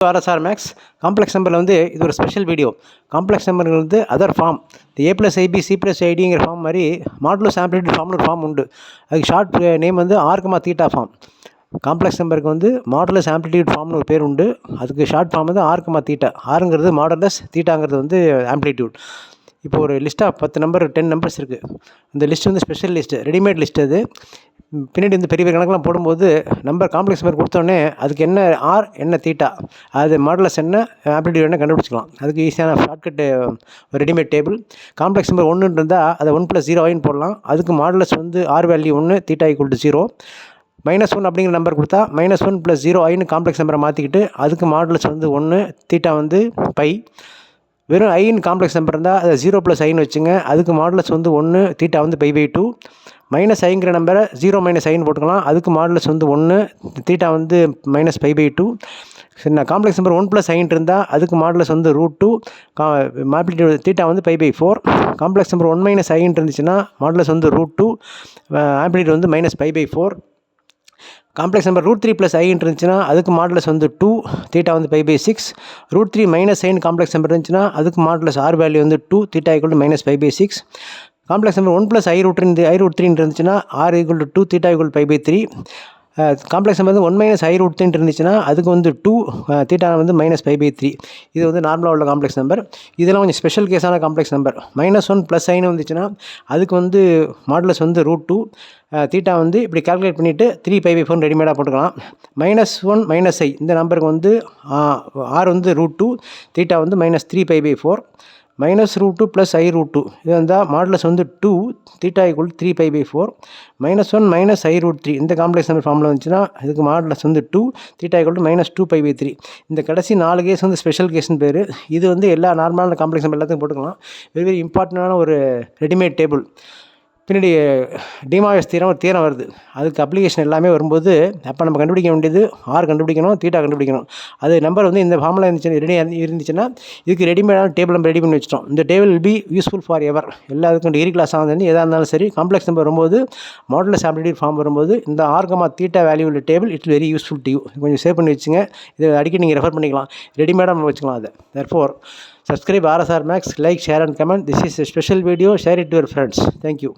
RSR Max complex நம்பரில் வந்து இது ஒரு ஸ்பெஷல் வீடியோ. காம்ப்ளெக்ஸ் நம்பர் வந்து other form A + IB C + IDங்கிற ஃபார்ம் மாதிரி மாடுலஸ் ஆம்ப்ளிட்யூட் ஃபார்ம்னு ஒரு ஃபார்ம் உண்டு. அதுக்கு ஷார்ட் நேம் வந்து R, ஃபார்ம். காம்ப்ளெக்ஸ் நம்பருக்கு வந்து மாடுலஸ் ஆம்ப்ளிட்யூட் ஃபார்ம்னு ஒரு பேர் உண்டு. அதுக்கு ஷார்ட் ஃபார்ம் வந்து R, ஆருங்கிறது மாடுலஸ், தீட்டாங்கிறது வந்து ஆம்ப்ளிட்யூட். இப்போ ஒரு லிஸ்ட்டாக 10 நம்பர் 10 நம்பர்ஸ் இருக்குது. இந்த லிஸ்ட் வந்து ஸ்பெஷல் லிஸ்ட்டு, ரெடிமேட் லிஸ்ட். அது பின்னாடி இந்த பெரிய கணக்கெலாம் போடும்போது நம்பர் காம்ப்ளெக்ஸ் நம்பர் கொடுத்தோடனே அதுக்கு என்ன ஆர் என்ன தீட்டா, அது மாடுலஸ் என்ன ஆம்ப்ளிட்யூட் என்ன கண்டுபிடிச்சிக்கலாம். அதுக்கு ஈஸியான shortcut readymade table. Complex number 1 இருந்தால் அதை 1 + 0 ஐன்னு போடலாம். அதுக்கு மாடுலஸ் வந்து ஆர் வேல்யூ 1, தீட்டா = 0. -1 அப்படிங்கிற நம்பர் கொடுத்தா -1 + 0 ஐன்னு காம்ப்ளெக்ஸ் நம்பரை மாற்றிக்கிட்டு அதுக்கு மாடுலஸ் வந்து 1, தீட்டா வந்து பை. வெறும் ஐன்னு காம்ப்ளெக்ஸ் நம்பர் இருந்தால் அதை 0 + ஐன்னு வச்சுங்க. அதுக்கு மாடுலஸ் வந்து 1, தீட்டா வந்து π/2. -ஐங்கிற நம்பரை 0 - ஐன்னு போட்டுக்கலாம். அதுக்கு மாடுலஸ் வந்து 1, தீட்டா வந்து -π/2. சரி, நான் காம்ப்ளெக்ஸ் நம்பர் 1 + ஐன்னு இருந்தால் அதுக்கு மாடுலஸ் வந்து √2, ஆம்ப்ளிட்யூட் தீட்டா வந்து π/4. காம்ப்ளெக்ஸ் நம்பர் 1 - ஐன்னு இருந்துச்சுன்னா மாடுலஸ் வந்து √2, ஆம்ப்ளிட்யூட் வந்து -π/4. காம்ப்ளெக்ஸ் நம்பர் √3 + ஐன்னு இருந்துச்சுன்னா அதுக்கு மாடுலஸ் வந்து 2, தீட்டா வந்து π/6. √3 - ஐன்னு காம்ப்ளெக்ஸ் நம்பர் இருந்துச்சுன்னா அதுக்கு மாடுலஸ் ஆர் வேல்யூ வந்து 2, தீட்டா -π/6. காம்ப்ளெக்ஸ் நம்பர் 1 + i√3 இருந்துச்சுன்னா ஆர் = 2, தீட்டா π/3. காம்ப்ளெக்ஸ் நம்பர் வந்து 1 - i√3 இருந்துச்சுன்னா அதுக்கு வந்து 2, தீட்டா வந்து -π/3. இது வந்து நார்மலாக உள்ள காம்ப்ளெக்ஸ் நம்பர். இதெல்லாம் கொஞ்சம் ஸ்பெஷல் கேஸான காம்ப்ளெக்ஸ் நம்பர். -1 + ஐன்னு வந்துச்சுன்னா அதுக்கு வந்து மாடுலஸ் வந்து √2, தீட்டா வந்து இப்படி கால்குலேட் பண்ணிவிட்டு 3π/4 ரெடிமேடாக போட்டுக்கலாம். -1 - i இந்த நம்பருக்கு வந்து ஆர் வந்து √2, தீட்டா வந்து -3π/4. -√2 + i√2 இது வந்தால் மாடுலஸ் வந்து 2, தீட்டா = 3π/4. -1 - i√3 இந்த காம்ப்ளெக்ஸ் நம்பர் ஃபார்மில் வந்துச்சுன்னா இதுக்கு மாடுலஸ் வந்து 2, தீட்டா -2π/3. இந்த கடைசி 4 கேஸ் வந்து ஸ்பெஷல் கேஸ்னு பேர். இது வந்து எல்லா நார்மலான காம்ப்ளெக்ஸ் நம்பர் எல்லாத்தையும் போட்டுக்கலாம். வெரி இம்பார்ட்டண்டான ஒரு ரெடிமேட் டேபிள். பின்னாடி டிமார்கன்ஸ் தியரம் வருது. அதுக்கு அப்ளிகேஷன் எல்லாமே வரும்போது அப்போ நம்ம கண்டுபிடிக்க வேண்டியது ஆர் கண்டுபிடிக்கணும், தீட்டா கண்டுபிடிக்கணும். அது நம்பர் வந்து இந்த ஃபார்முலா இருந்துச்சுன்னா இதுக்கு ரெடிமேடான டேபிள் நம்ம ரெடி பண்ணி வச்சிட்டோம். இந்த table will be useful for ever. எல்லாத்துக்கும் டிகிரி கிளாஸாக வந்து எதாக இருந்தாலும் சரி, காம்ப்ளெக்ஸ் நம்பர் வரும்போது மாடுலஸ் ஆம்ப்ளிட்யூட் ஃபார்ம் வரும்போது இந்த ஆர், தீட்டா வேல்யூ உள்ள table it's very useful to you. கொஞ்சம் சேவ் பண்ணி வச்சுங்க. இதை அடிக்கடி நீங்கள் ரெஃபர் பண்ணிக்கலாம். ரெடிமேடாக நம்ம வச்சுக்கலாம். அதை therefore subscribe RSR Max, like, share and comment. This is a special video. Share it to your friends. Thank you.